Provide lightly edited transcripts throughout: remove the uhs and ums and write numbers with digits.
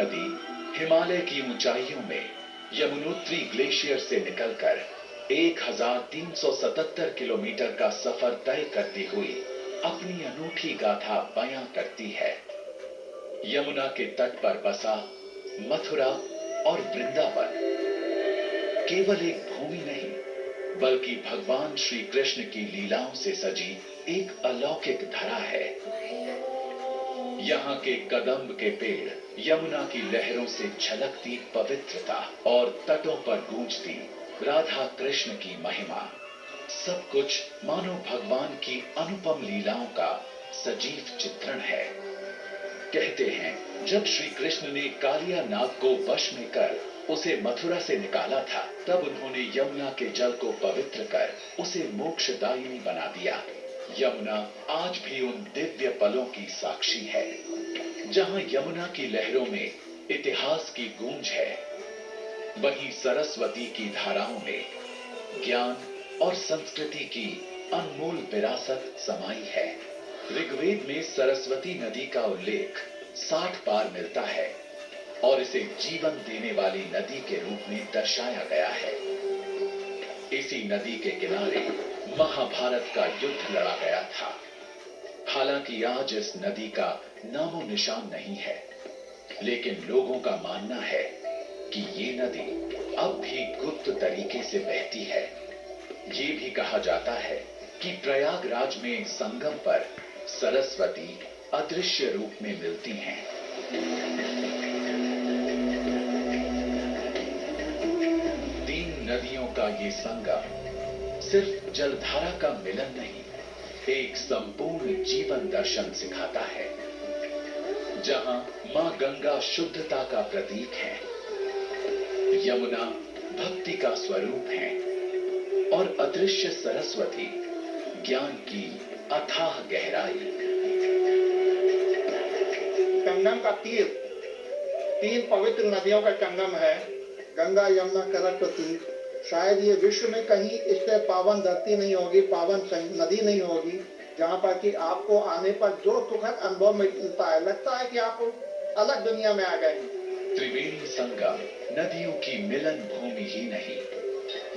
नदी हिमालय की ऊंचाइयों में यमुनोत्री ग्लेशियर से निकलकर 1377 किलोमीटर का सफर तय करती हुई अपनी अनूठी गाथा बयां करती है। यमुना के तट पर बसा मथुरा और वृंदावन केवल एक भूमि नहीं, बल्कि भगवान श्री कृष्ण की लीलाओं से सजी एक अलौकिक धरा है। यहाँ के कदम्ब के पेड़, यमुना की लहरों से छलकती पवित्रता और तटों पर गूंजती राधा कृष्ण की महिमा, सब कुछ मानो भगवान की अनुपम लीलाओं का सजीव चित्रण है। कहते हैं, जब श्री कृष्ण ने कालिया नाग को वश में कर उसे मथुरा से निकाला था, तब उन्होंने यमुना के जल को पवित्र कर उसे मोक्षदायिनी बना दिया। यमुना आज भी उन दिव्य पलों की साक्षी है, जहां यमुना की लहरों में इतिहास की गूंज है, वहीं सरस्वती की धाराओं में ज्ञान और संस्कृति की अनमोल विरासत समाई है। ऋग्वेद में सरस्वती नदी का उल्लेख 60 बार मिलता है और इसे जीवन देने वाली नदी के रूप में दर्शाया गया है। इसी नदी के किनारे महाभारत का युद्ध लड़ा गया था। हालांकि आज इस नदी का नामो निशान नहीं है, लेकिन लोगों का मानना है कि ये नदी अब भी गुप्त तरीके से बहती है। ये भी कहा जाता है कि प्रयागराज में संगम पर सरस्वती अदृश्य रूप में मिलती हैं। तीन नदियों का ये संगम सिर्फ जलधारा का मिलन नहीं, एक संपूर्ण जीवन दर्शन सिखाता है, जहां मां गंगा शुद्धता का प्रतीक है, यमुना भक्ति का स्वरूप है और अदृश्य सरस्वती ज्ञान की अथाह गहराई। संगम का तीन पवित्र नदियों का संगम है, गंगा यमुना सरस्वती। शायद ये विश्व में कहीं इससे पावन धरती नहीं होगी, पावन नदी नहीं होगी, जहाँ पर कि आपको आने पर जो सुखद अनुभव मिलता है, लगता है कि आप अलग दुनिया में आ गए हैं। त्रिवेणी संगम नदियों की मिलन भूमि ही नहीं,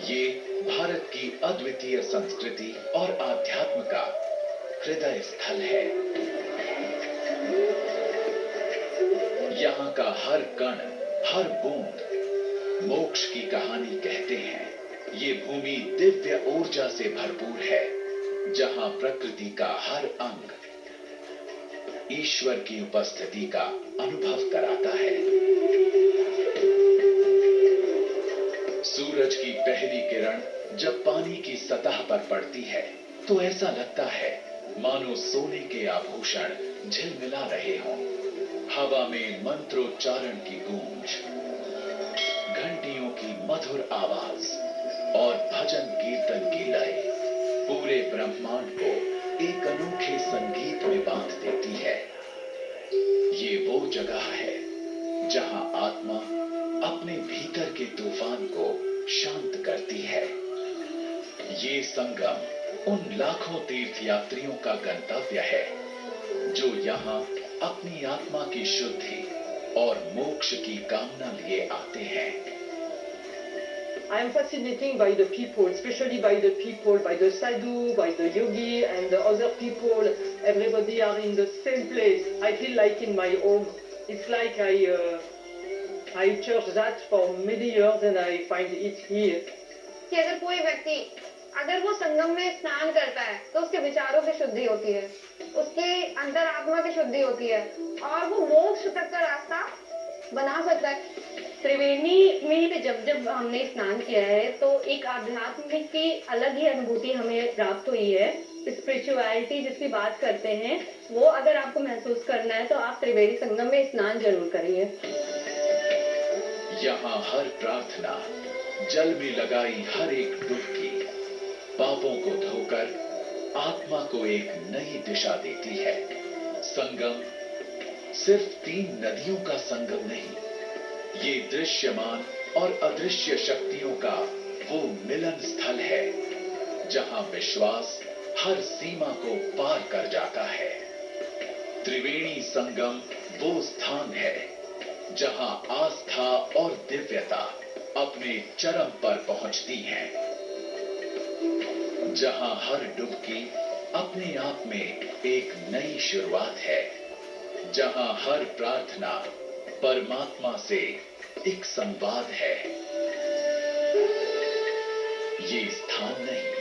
ये भारत की अद्वितीय संस्कृति और आध्यात्म का हृदय स्थल है। यहाँ का हर कण, हर बूंद मोक्ष की कहानी कहते हैं। ये भूमि दिव्य ऊर्जा से भरपूर है, जहां प्रकृति का हर अंग ईश्वर की उपस्थिति का अनुभव कराता है। सूरज की पहली किरण जब पानी की सतह पर पड़ती है, तो ऐसा लगता है मानो सोने के आभूषण झिलमिला रहे हों। हवा में मंत्रोच्चारण की गूंज, घंटियों की मधुर आवाज और भजन कीर्तन की लय पूरे ब्रह्मांड को एक अनोखे संगीत में बांध देती है। ये वो जगह है जहां आत्मा अपने भीतर के तूफान को शांत करती है। ये संगम उन लाखों तीर्थयात्रियों का गंतव्य है, जो यहाँ अपनी आत्मा की शुद्धि और मोक्ष की कामना लिए आते हैं। I am fascinated by the people, especially by the people, by the sadhu, by the yogi and the other people. Everybody are in the same place. I feel like in my home. It's like I church that for many years and I find it here. कि अगर कोई व्यक्ति अगर वो संगम में स्नान करता है तो उसके विचारों की शुद्धि होती है, उसके अंदर आत्मा की शुद्धि होती है और वो मोक्ष तक का रास्ता बना सकता है। त्रिवेणी में भी जब हमने स्नान किया है तो एक आध्यात्मिक की अलग ही अनुभूति हमें प्राप्त हुई है। स्पिरिचुअलिटी जिसकी बात करते हैं, वो अगर आपको महसूस करना है तो आप त्रिवेणी संगम में स्नान जरूर करिए। यहाँ हर प्रार्थना, जल में लगाई हर एक डुबकी पापों को धोकर आत्मा को एक नई दिशा देती है। संगम सिर्फ तीन नदियों का संगम नहीं, ये दृश्यमान और अदृश्य शक्तियों का वो मिलन स्थल है, जहां विश्वास हर सीमा को पार कर जाता है। त्रिवेणी संगम वो स्थान है जहां आस्था और दिव्यता अपने चरम पर पहुंचती हैं, जहां हर डुबकी अपने आप में एक नई शुरुआत है, जहां हर प्रार्थना परमात्मा से एक संवाद है। ये स्थान नहीं,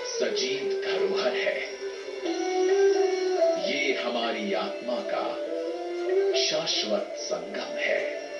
सजीव धरोहर है। ये हमारी आत्मा का शाश्वत संगम है।